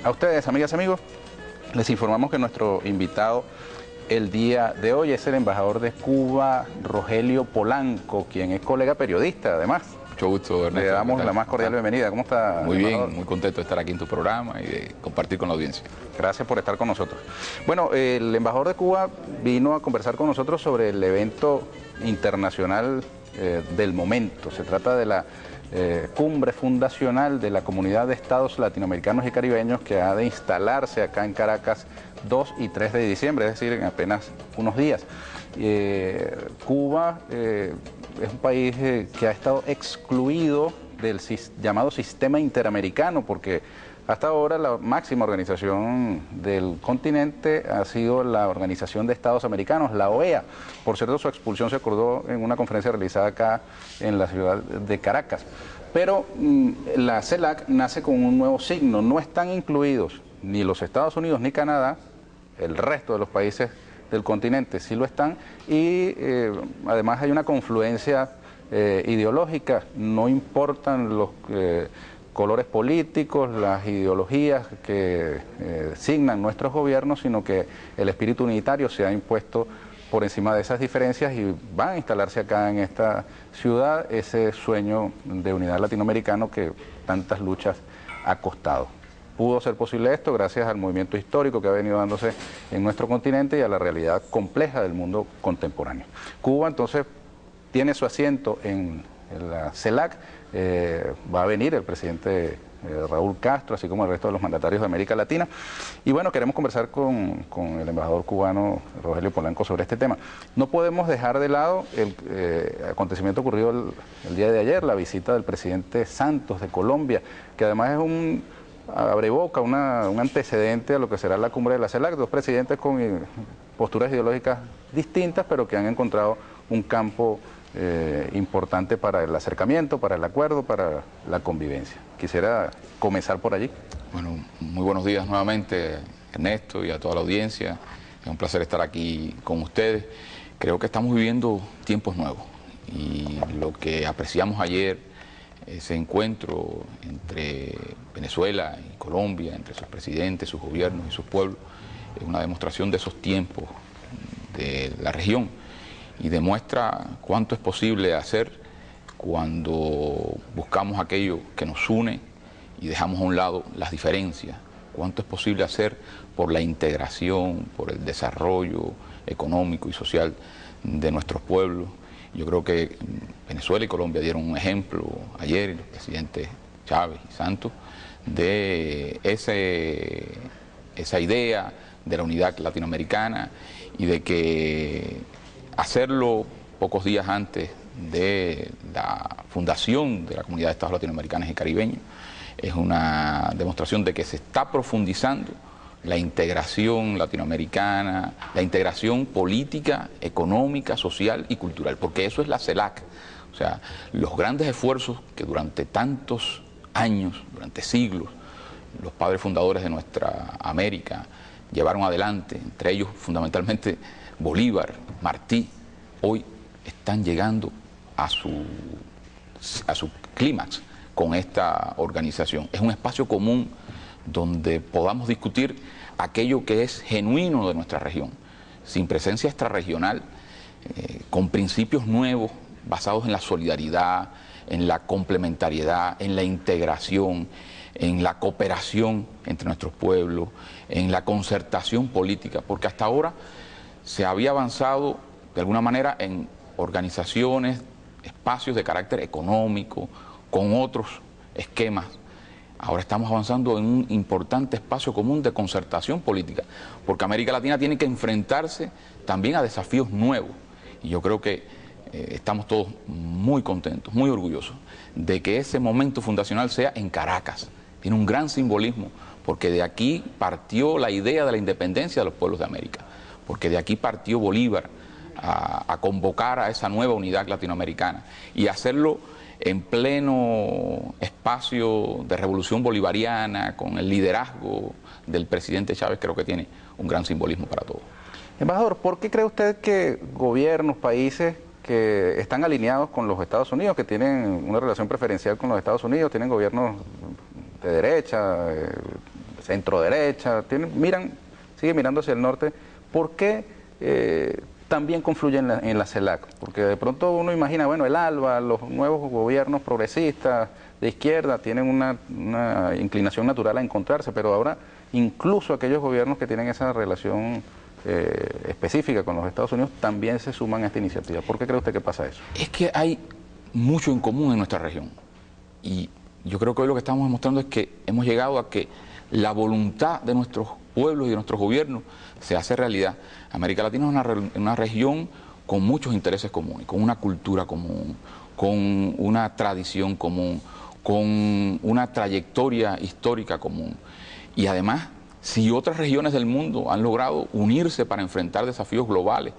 A ustedes, amigas y amigos, les informamos que nuestro invitado el día de hoy es el embajador de Cuba, Rogelio Polanco, quien es colega periodista, además. Mucho gusto, Ernesto. Le damos la más cordial bienvenida. ¿Cómo está, Muy embajador? bien, muy contento de estar aquí en tu programa y de compartir con la audiencia. Gracias por estar con nosotros. Bueno, el embajador de Cuba vino a conversar con nosotros sobre el evento internacional del momento. Se trata de la cumbre fundacional de la Comunidad de Estados Latinoamericanos y Caribeños que ha de instalarse acá en Caracas 2 y 3 de diciembre, es decir, en apenas unos días. Cuba es un país que ha estado excluido del llamado sistema interamericano, porque hasta ahora la máxima organización del continente ha sido la Organización de Estados Americanos, la OEA. Por cierto, su expulsión se acordó en una conferencia realizada acá en la ciudad de Caracas. Pero la CELAC nace con un nuevo signo. No están incluidos ni los Estados Unidos ni Canadá, el resto de los países del continente sí lo están, y además hay una confluencia ideológica. No importan los colores políticos, las ideologías que signan nuestros gobiernos, sino que el espíritu unitario se ha impuesto por encima de esas diferencias y van a instalarse acá en esta ciudad ese sueño de unidad latinoamericano que tantas luchas ha costado. Pudo ser posible esto gracias al movimiento histórico que ha venido dándose en nuestro continente y a la realidad compleja del mundo contemporáneo. Cuba entonces tiene su asiento en la CELAC. Va a venir el presidente Raúl Castro, así como el resto de los mandatarios de América Latina. Y bueno, queremos conversar con el embajador cubano Rogelio Polanco sobre este tema. No podemos dejar de lado el acontecimiento ocurrido el día de ayer, la visita del presidente Santos de Colombia, que además es abre boca, un antecedente a lo que será la cumbre de la CELAC, dos presidentes con posturas ideológicas distintas, pero que han encontrado un campo importante para el acercamiento, para el acuerdo, para la convivencia. Quisiera comenzar por allí. Bueno, muy buenos días nuevamente, Ernesto, y a toda la audiencia. Es un placer estar aquí con ustedes. Creo que estamos viviendo tiempos nuevos y lo que apreciamos ayer, ese encuentro entre Venezuela y Colombia, entre sus presidentes, sus gobiernos y sus pueblos, es una demostración de esos tiempos de la región y demuestra cuánto es posible hacer cuando buscamos aquello que nos une y dejamos a un lado las diferencias, cuánto es posible hacer por la integración, por el desarrollo económico y social de nuestros pueblos. Yo creo que Venezuela y Colombia dieron un ejemplo ayer, los presidentes Chávez y Santos, de esa idea de la unidad latinoamericana y de que hacerlo pocos días antes de la fundación de la Comunidad de Estados Latinoamericanos y Caribeños es una demostración de que se está profundizando la integración latinoamericana, la integración política, económica, social y cultural, porque eso es la CELAC. O sea, los grandes esfuerzos que durante tantos años, durante siglos, los padres fundadores de nuestra América llevaron adelante, entre ellos fundamentalmente Bolívar, Martí, hoy están llegando a su clímax con esta organización. Es un espacio común donde podamos discutir aquello que es genuino de nuestra región, sin presencia extrarregional, con principios nuevos basados en la solidaridad, en la complementariedad, en la integración, en la cooperación entre nuestros pueblos, en la concertación política, porque hasta ahora se había avanzado de alguna manera en organizaciones, espacios de carácter económico, con otros esquemas. Ahora estamos avanzando en un importante espacio común de concertación política, porque América Latina tiene que enfrentarse también a desafíos nuevos. Y yo creo que estamos todos muy contentos, muy orgullosos de que ese momento fundacional sea en Caracas. Tiene un gran simbolismo, porque de aquí partió la idea de la independencia de los pueblos de América, porque de aquí partió Bolívar a convocar a esa nueva unidad latinoamericana y hacerlo en pleno espacio de revolución bolivariana, con el liderazgo del presidente Chávez. Creo que tiene un gran simbolismo para todos. Embajador, ¿por qué cree usted que gobiernos, países que están alineados con los Estados Unidos, que tienen una relación preferencial con los Estados Unidos, tienen gobiernos de derecha, centro derecha, sigue mirando hacia el norte. ¿Por qué también confluye en la CELAC? Porque de pronto uno imagina, bueno, el ALBA, los nuevos gobiernos progresistas de izquierda tienen una inclinación natural a encontrarse, pero ahora incluso aquellos gobiernos que tienen esa relación específica con los Estados Unidos también se suman a esta iniciativa. ¿Por qué cree usted que pasa eso? Es que hay mucho en común en nuestra región y yo creo que hoy lo que estamos demostrando es que hemos llegado a que la voluntad de nuestros pueblos y de nuestros gobiernos se hace realidad. América Latina es una región con muchos intereses comunes, con una cultura común, con una tradición común, con una trayectoria histórica común. Y además, si otras regiones del mundo han logrado unirse para enfrentar desafíos globales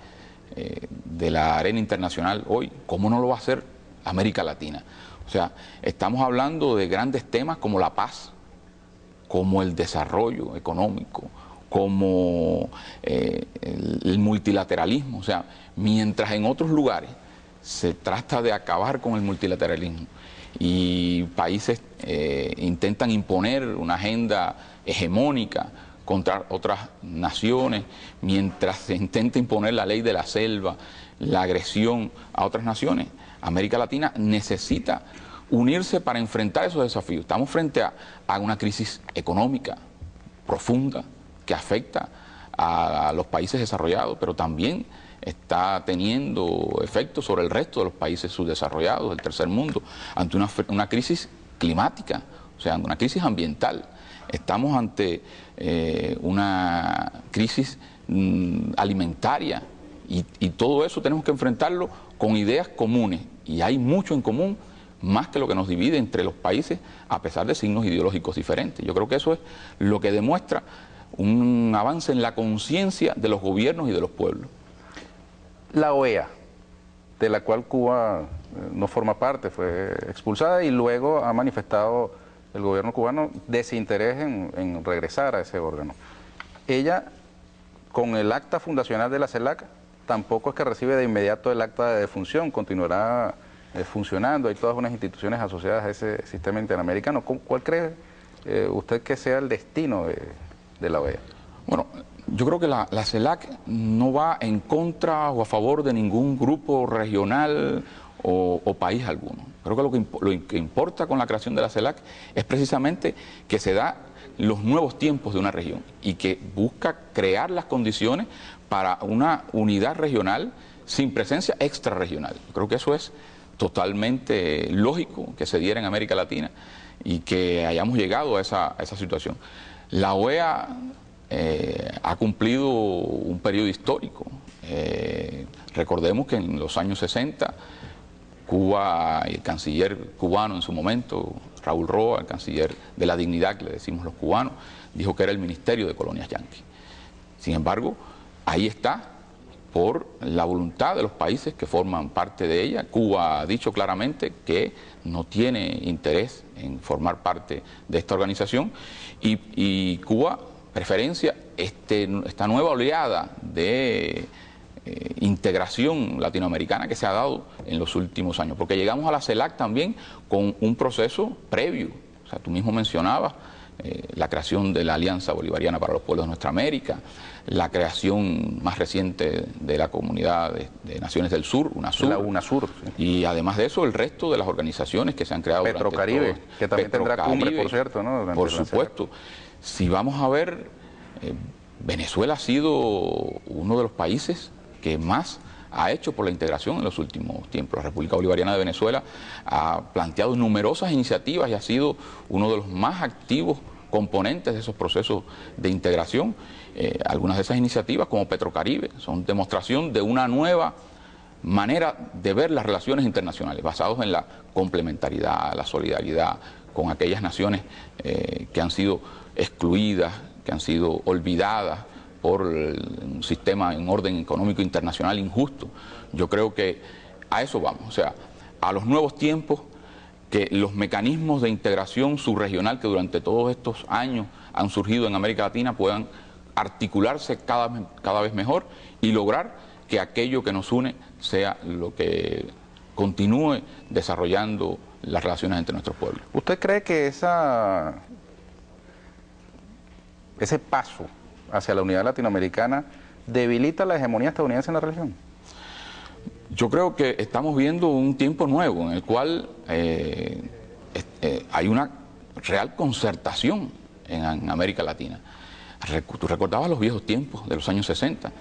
de la arena internacional hoy, ¿cómo no lo va a hacer América Latina? O sea, estamos hablando de grandes temas como la paz, como el desarrollo económico, como el multilateralismo. O sea, mientras en otros lugares se trata de acabar con el multilateralismo y países intentan imponer una agenda hegemónica contra otras naciones, mientras se intenta imponer la ley de la selva, la agresión a otras naciones, América Latina necesita unirse para enfrentar esos desafíos. Estamos frente a una crisis económica profunda que afecta a los países desarrollados, pero también está teniendo efectos sobre el resto de los países subdesarrollados, del tercer mundo, ante una crisis climática, o sea, ante una crisis ambiental. Estamos ante una crisis alimentaria y todo eso tenemos que enfrentarlo con ideas comunes y hay mucho en común, más que lo que nos divide entre los países a pesar de signos ideológicos diferentes. Yo creo que eso es lo que demuestra un avance en la conciencia de los gobiernos y de los pueblos. La OEA, de la cual Cuba no forma parte, fue expulsada y luego ha manifestado el gobierno cubano desinterés en regresar a ese órgano. Ella, con el acta fundacional de la CELAC, tampoco es que recibe de inmediato el acta de defunción, continuará funcionando, hay todas unas instituciones asociadas a ese sistema interamericano. ¿Cuál cree usted que sea el destino de la OEA? Bueno, yo creo que la CELAC no va en contra o a favor de ningún grupo regional o país alguno. Creo que lo que importa con la creación de la CELAC es precisamente que se da los nuevos tiempos de una región y que busca crear las condiciones para una unidad regional sin presencia extrarregional. Creo que eso es totalmente lógico que se diera en América Latina y que hayamos llegado a esa situación. La OEA ha cumplido un periodo histórico. Recordemos que en los años 60 Cuba y el canciller cubano en su momento, Raúl Roa, el canciller de la dignidad que le decimos los cubanos, dijo que era el Ministerio de Colonias Yanqui. Sin embargo, ahí está, por la voluntad de los países que forman parte de ella. Cuba ha dicho claramente que no tiene interés en formar parte de esta organización y Cuba preferencia esta nueva oleada de integración latinoamericana que se ha dado en los últimos años, porque llegamos a la CELAC también con un proceso previo. O sea, tú mismo mencionabas la creación de la Alianza Bolivariana para los Pueblos de Nuestra América, la creación más reciente de la Comunidad de Naciones del Sur, UNASUR. La UNASUR, sí. Y además de eso, el resto de las organizaciones que se han creado. Petrocaribe, que también tendrá cumbre, por cierto, ¿no? Por supuesto. Si vamos a ver, Venezuela ha sido uno de los países que más ha hecho por la integración en los últimos tiempos. La República Bolivariana de Venezuela ha planteado numerosas iniciativas y ha sido uno de los más activos componentes de esos procesos de integración. Algunas de esas iniciativas, como Petrocaribe, son demostración de una nueva manera de ver las relaciones internacionales, basados en la complementariedad, la solidaridad con aquellas naciones que han sido excluidas, que han sido olvidadas por un sistema en orden económico internacional injusto. Yo creo que a eso vamos, o sea, a los nuevos tiempos, que los mecanismos de integración subregional que durante todos estos años han surgido en América Latina puedan articularse cada vez mejor y lograr que aquello que nos une sea lo que continúe desarrollando las relaciones entre nuestros pueblos. ¿Usted cree que ese paso hacia la unidad latinoamericana debilita la hegemonía estadounidense en la región? Yo creo que estamos viendo un tiempo nuevo en el cual hay una real concertación en América Latina. Tú recordabas los viejos tiempos de los años 60,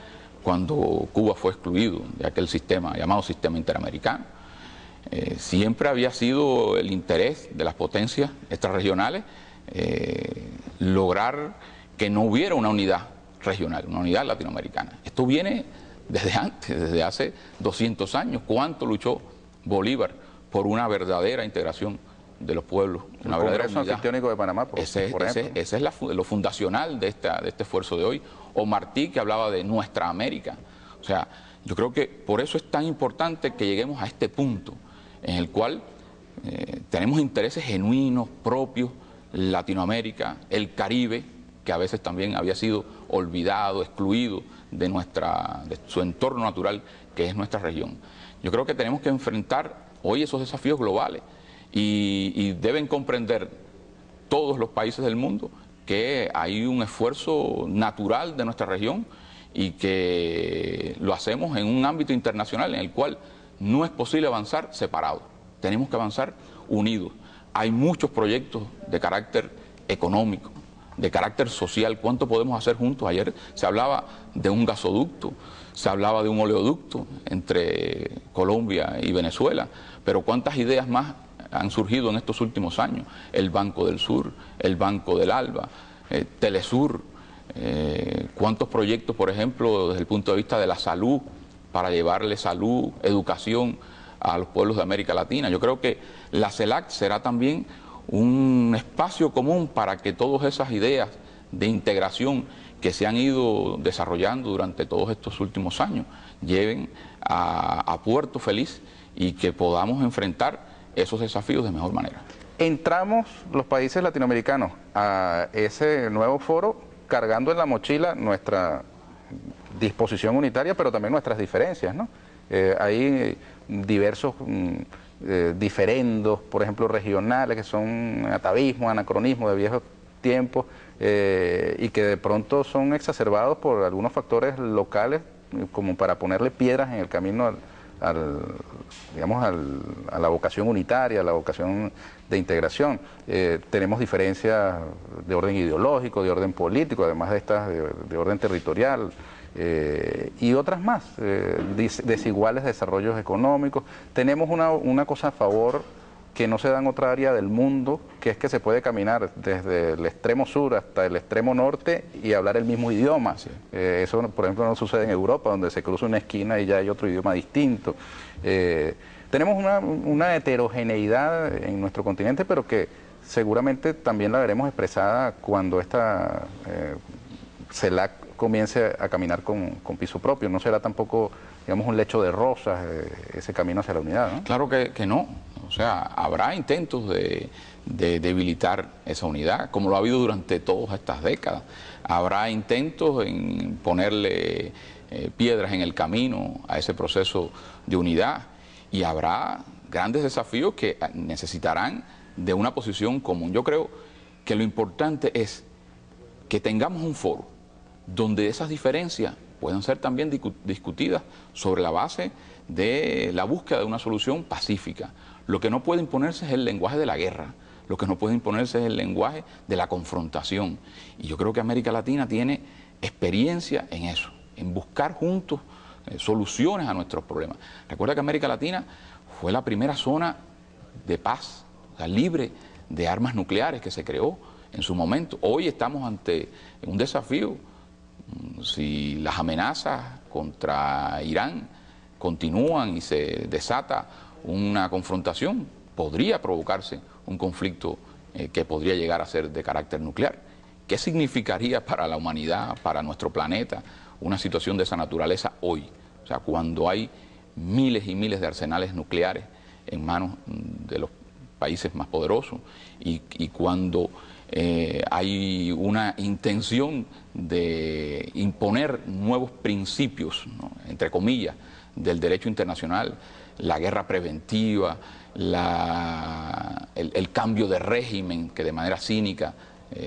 cuando Cuba fue excluido de aquel sistema llamado sistema interamericano. Siempre había sido el interés de las potencias extrarregionales lograr que no hubiera una unidad regional, una unidad latinoamericana. Esto viene desde antes, desde hace 200 años. ¿Cuánto luchó Bolívar por una verdadera integración de los pueblos, una verdadera unidad? El Anfictiónico de Panamá, por ejemplo. Ese es lo fundacional de este esfuerzo de hoy. O Martí, que hablaba de nuestra América. O sea, yo creo que por eso es tan importante que lleguemos a este punto en el cual tenemos intereses genuinos, propios, Latinoamérica, el Caribe, que a veces también había sido olvidado, excluido de su entorno natural, que es nuestra región. Yo creo que tenemos que enfrentar hoy esos desafíos globales y deben comprender todos los países del mundo que hay un esfuerzo natural de nuestra región y que lo hacemos en un ámbito internacional en el cual no es posible avanzar separados, tenemos que avanzar unidos. Hay muchos proyectos de carácter económico, de carácter social. ¿Cuánto podemos hacer juntos? Ayer se hablaba de un gasoducto, se hablaba de un oleoducto entre Colombia y Venezuela, pero ¿cuántas ideas más han surgido en estos últimos años? El Banco del Sur, el Banco del Alba, Telesur, ¿cuántos proyectos, por ejemplo, desde el punto de vista de la salud, para llevarle salud, educación a los pueblos de América Latina? Yo creo que la CELAC será también un espacio común para que todas esas ideas de integración que se han ido desarrollando durante todos estos últimos años lleven a puerto feliz y que podamos enfrentar esos desafíos de mejor manera. Entramos los países latinoamericanos a ese nuevo foro cargando en la mochila nuestra disposición unitaria, pero también nuestras diferencias, ¿no? Hay diversos diferendos, por ejemplo, regionales, que son atavismos, anacronismos de viejos tiempos, y que de pronto son exacerbados por algunos factores locales, como para ponerle piedras en el camino a la vocación unitaria, a la vocación de integración. Tenemos diferencias de orden ideológico, de orden político, además de estas de orden territorial, y otras más, desiguales desarrollos económicos. Tenemos una cosa a favor que no se da en otra área del mundo, que es que se puede caminar desde el extremo sur hasta el extremo norte y hablar el mismo idioma. Sí. Eso, por ejemplo, no sucede en Europa, donde se cruza una esquina y ya hay otro idioma distinto. Tenemos una heterogeneidad en nuestro continente, pero que seguramente también la veremos expresada cuando esta CELAC comience a caminar con piso propio. No será tampoco, digamos, un lecho de rosas ese camino hacia la unidad, ¿no? Claro que no. O sea, habrá intentos de debilitar esa unidad, como lo ha habido durante todas estas décadas. Habrá intentos en ponerle piedras en el camino a ese proceso de unidad, y habrá grandes desafíos que necesitarán de una posición común. Yo creo que lo importante es que tengamos un foro donde esas diferencias puedan ser también discutidas sobre la base de la búsqueda de una solución pacífica. Lo que no puede imponerse es el lenguaje de la guerra, lo que no puede imponerse es el lenguaje de la confrontación. Y yo creo que América Latina tiene experiencia en eso, en buscar juntos soluciones a nuestros problemas. Recuerda que América Latina fue la primera zona de paz, o sea, libre de armas nucleares, que se creó en su momento. Hoy estamos ante un desafío. Si las amenazas contra Irán continúan y se desata una confrontación, podría provocarse un conflicto que podría llegar a ser de carácter nuclear. ¿Qué significaría para la humanidad, para nuestro planeta, una situación de esa naturaleza hoy? O sea, cuando hay miles y miles de arsenales nucleares en manos de los países más poderosos y cuando hay una intención de imponer nuevos principios, ¿no?, entre comillas, del derecho internacional, la guerra preventiva, el cambio de régimen que de manera cínica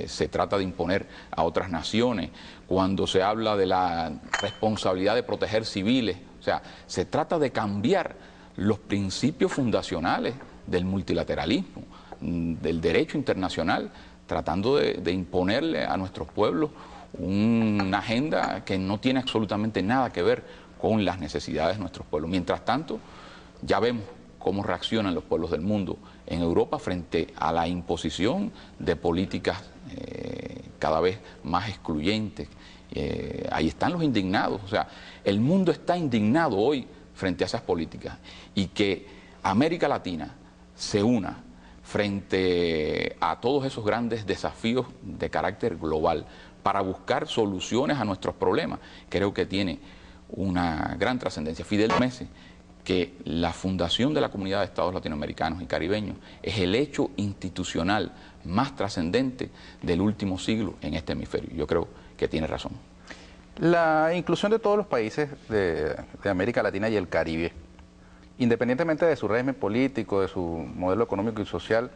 se trata de imponer a otras naciones, cuando se habla de la responsabilidad de proteger civiles. O sea, se trata de cambiar los principios fundacionales del multilateralismo, del derecho internacional, tratando de imponerle a nuestros pueblos una agenda que no tiene absolutamente nada que ver con las necesidades de nuestros pueblos. Mientras tanto, ya vemos cómo reaccionan los pueblos del mundo en Europa frente a la imposición de políticas cada vez más excluyentes. Ahí están los indignados. O sea, el mundo está indignado hoy frente a esas políticas, y que América Latina se una frente a todos esos grandes desafíos de carácter global para buscar soluciones a nuestros problemas, creo que tiene una gran trascendencia. Fidel Mese, que la fundación de la Comunidad de Estados Latinoamericanos y Caribeños es el hecho institucional más trascendente del último siglo en este hemisferio. Yo creo que tiene razón. La inclusión de todos los países de América Latina y el Caribe, independientemente de su régimen político, de su modelo económico y social,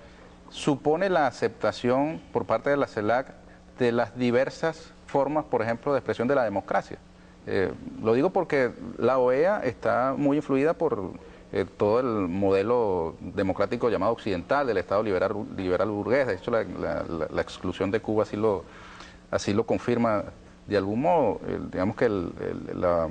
supone la aceptación por parte de la CELAC de las diversas formas, por ejemplo, de expresión de la democracia. Lo digo porque la OEA está muy influida por todo el modelo democrático llamado occidental, del Estado liberal burgués. De hecho, la exclusión de Cuba así lo confirma de algún modo. Digamos que la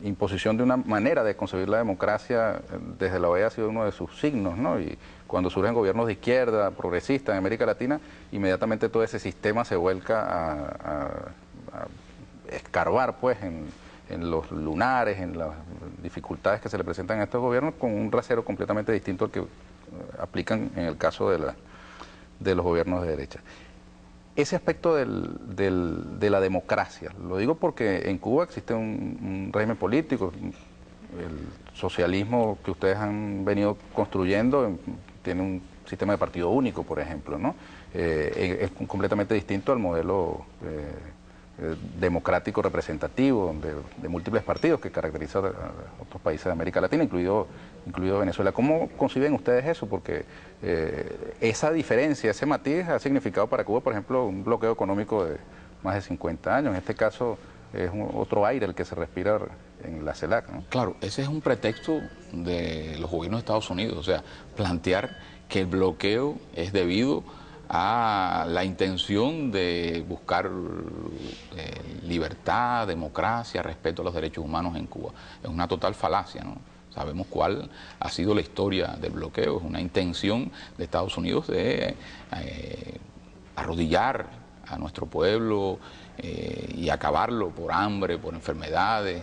imposición de una manera de concebir la democracia desde la OEA ha sido uno de sus signos, ¿no? Y cuando surgen gobiernos de izquierda, progresistas en América Latina, inmediatamente todo ese sistema se vuelca a escarbar, pues, en los lunares, en las dificultades que se le presentan a estos gobiernos, con un rasero completamente distinto al que aplican en el caso de los gobiernos de derecha. Ese aspecto de la democracia, lo digo porque en Cuba existe un régimen político, el socialismo que ustedes han venido construyendo tiene un sistema de partido único, por ejemplo, ¿no? Es completamente distinto al modelo democrático representativo de múltiples partidos que caracteriza a otros países de América Latina, incluido Venezuela. ¿Cómo conciben ustedes eso? Porque esa diferencia, ese matiz ha significado para Cuba, por ejemplo, un bloqueo económico de más de 50 años. En este caso es otro aire el que se respira en la CELAC, ¿no? Claro, ese es un pretexto de los gobiernos de Estados Unidos, o sea, plantear que el bloqueo es debido a la intención de buscar libertad, democracia, respeto a los derechos humanos en Cuba. Es una total falacia, ¿no? Sabemos cuál ha sido la historia del bloqueo. Es una intención de Estados Unidos de arrodillar a nuestro pueblo y acabarlo por hambre, por enfermedades,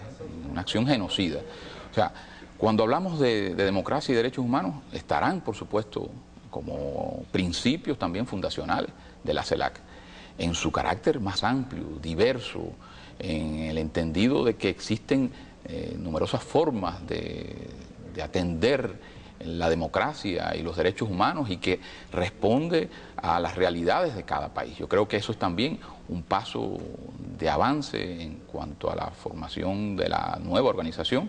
una acción genocida. O sea, cuando hablamos de democracia y derechos humanos, estarán, por supuesto, como principios también fundacionales de la CELAC, en su carácter más amplio, diverso, en el entendido de que existen numerosas formas de atender la democracia y los derechos humanos y que responde a las realidades de cada país. Yo creo que eso es también un paso de avance en cuanto a la formación de la nueva organización,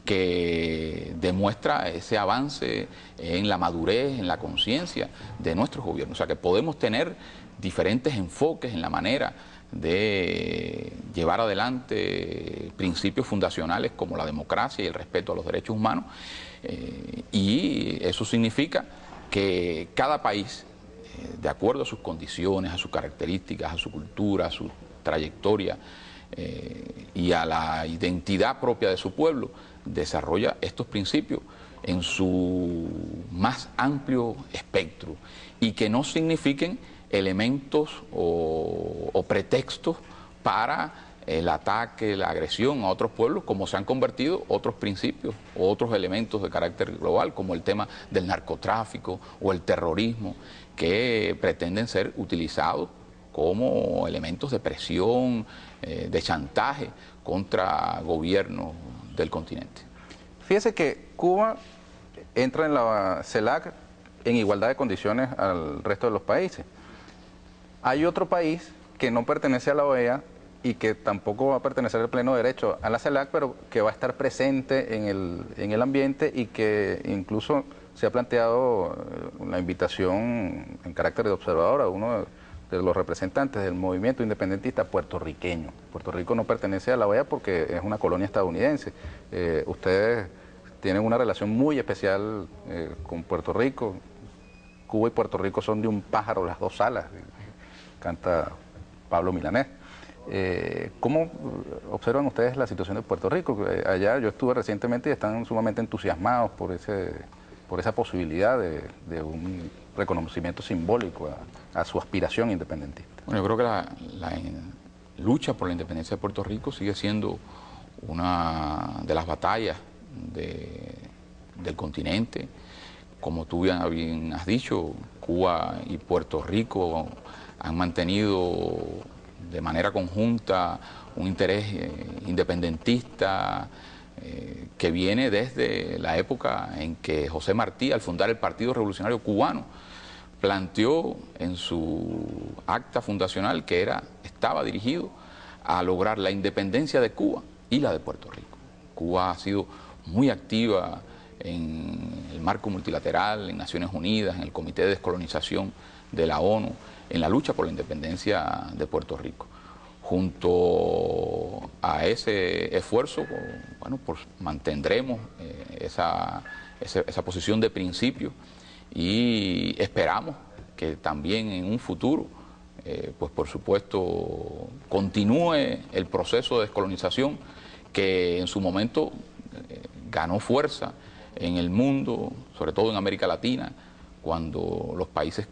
que demuestra ese avance en la madurez, en la conciencia de nuestros gobiernos. O sea, que podemos tener diferentes enfoques en la manera de llevar adelante principios fundacionales como la democracia y el respeto a los derechos humanos, y eso significa que cada país, de acuerdo a sus condiciones, a sus características, a su cultura, a su trayectoria y a la identidad propia de su pueblo, desarrolla estos principios en su más amplio espectro, y que no signifiquen elementos o pretextos para el ataque, la agresión a otros pueblos, como se han convertido otros principios o otros elementos de carácter global, como el tema del narcotráfico o el terrorismo, que pretenden ser utilizados como elementos de presión, de chantaje contra gobiernos del continente. Fíjese que Cuba entra en la CELAC en igualdad de condiciones al resto de los países. Hay otro país que no pertenece a la OEA y que tampoco va a pertenecer al pleno derecho a la CELAC, pero que va a estar presente en el ambiente, y que incluso se ha planteado la invitación en carácter de observador a uno de los representantes del movimiento independentista puertorriqueño. Puerto Rico no pertenece a la OEA porque es una colonia estadounidense. Ustedes tienen una relación muy especial con Puerto Rico. Cuba y Puerto Rico son de un pájaro las dos alas, canta Pablo Milanés. ¿Cómo observan ustedes la situación de Puerto Rico? Allá yo estuve recientemente y están sumamente entusiasmados por esa posibilidad de un reconocimiento simbólico a su aspiración independentista. Bueno, yo creo que la lucha por la independencia de Puerto Rico sigue siendo una de las batallas del continente. Como tú bien has dicho, Cuba y Puerto Rico han mantenido de manera conjunta un interés independentista que viene desde la época en que José Martí, al fundar el Partido Revolucionario Cubano, planteó en su acta fundacional que estaba dirigido a lograr la independencia de Cuba y la de Puerto Rico. Cuba ha sido muy activa en el marco multilateral, en Naciones Unidas, en el Comité de Descolonización de la ONU, en la lucha por la independencia de Puerto Rico. Junto a ese esfuerzo, bueno, pues mantendremos esa posición de principio y esperamos que también en un futuro, pues por supuesto, continúe el proceso de descolonización que en su momento ganó fuerza en el mundo, sobre todo en América Latina, cuando los países,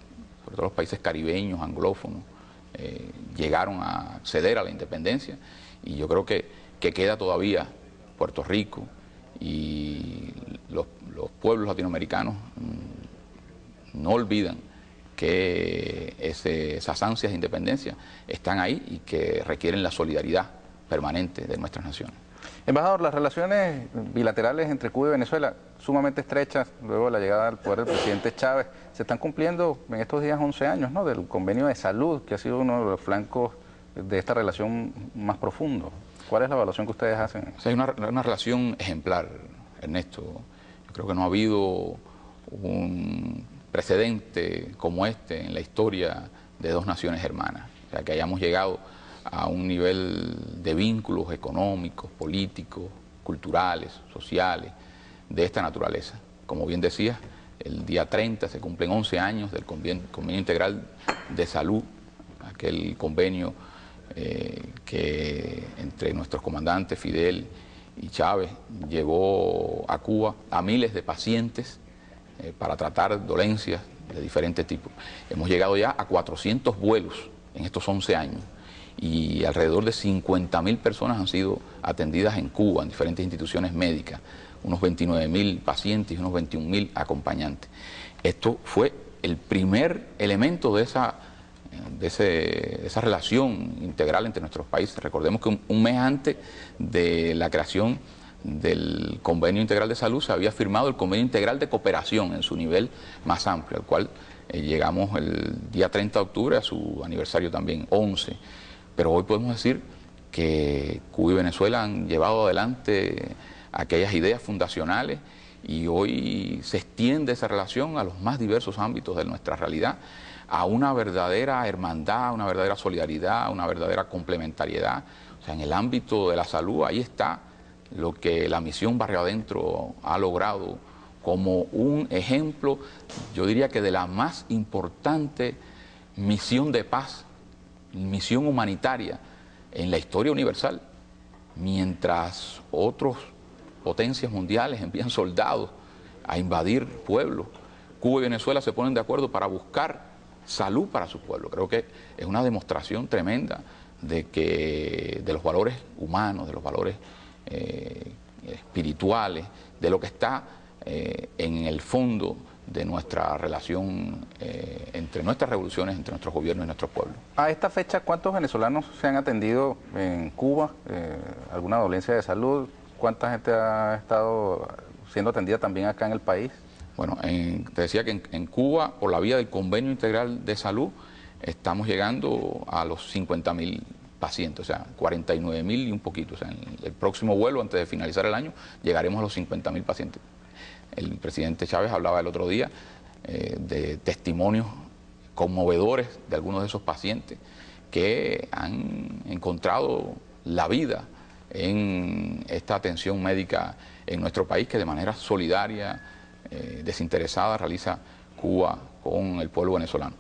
sobre todo los países caribeños, anglófonos, llegaron a acceder a la independencia. Y yo creo que queda todavía Puerto Rico y los pueblos latinoamericanos no olvidan que esas ansias de independencia están ahí y que requieren la solidaridad permanente de nuestras naciones. Embajador, las relaciones bilaterales entre Cuba y Venezuela, sumamente estrechas, luego de la llegada al poder del presidente Chávez, se están cumpliendo en estos días 11 años, ¿no?, del convenio de salud, que ha sido uno de los flancos de esta relación más profundo. ¿Cuál es la evaluación que ustedes hacen? O sea, hay una relación ejemplar, Ernesto. Yo creo que no ha habido un precedente como este en la historia de dos naciones hermanas. O sea, que hayamos llegado a un nivel de vínculos económicos, políticos, culturales, sociales, de esta naturaleza. Como bien decías, el día 30 se cumplen 11 años del Convenio Integral de Salud, aquel convenio que entre nuestros comandantes Fidel y Chávez llevó a Cuba a miles de pacientes para tratar dolencias de diferentes tipos. Hemos llegado ya a 400 vuelos en estos 11 años. Y alrededor de 50.000 personas han sido atendidas en Cuba, en diferentes instituciones médicas, unos 29.000 pacientes y unos 21.000 acompañantes. Esto fue el primer elemento de esa relación integral entre nuestros países. Recordemos que un mes antes de la creación del Convenio Integral de Salud se había firmado el Convenio Integral de Cooperación en su nivel más amplio, al cual llegamos el día 30 de octubre a su aniversario también, 11. Pero hoy podemos decir que Cuba y Venezuela han llevado adelante aquellas ideas fundacionales y hoy se extiende esa relación a los más diversos ámbitos de nuestra realidad, a una verdadera hermandad, una verdadera solidaridad, una verdadera complementariedad. O sea, en el ámbito de la salud, ahí está lo que la misión Barrio Adentro ha logrado como un ejemplo, yo diría que de la más importante misión de paz, misión humanitaria en la historia universal. Mientras otras potencias mundiales envían soldados a invadir pueblos, Cuba y Venezuela se ponen de acuerdo para buscar salud para su pueblo. Creo que es una demostración tremenda de los valores humanos, de los valores espirituales, de lo que está en el fondo de nuestra relación entre nuestras revoluciones, entre nuestros gobiernos y nuestros pueblos. A esta fecha, ¿cuántos venezolanos se han atendido en Cuba? ¿Alguna dolencia de salud? ¿Cuánta gente ha estado siendo atendida también acá en el país? Bueno, te decía que en Cuba, por la vía del Convenio Integral de Salud, estamos llegando a los 50.000 pacientes, o sea, 49.000 y un poquito. O sea, en el próximo vuelo, antes de finalizar el año, llegaremos a los 50.000 pacientes. El presidente Chávez hablaba el otro día de testimonios conmovedores de algunos de esos pacientes que han encontrado la vida en esta atención médica en nuestro país, que de manera solidaria, desinteresada, realiza Cuba con el pueblo venezolano.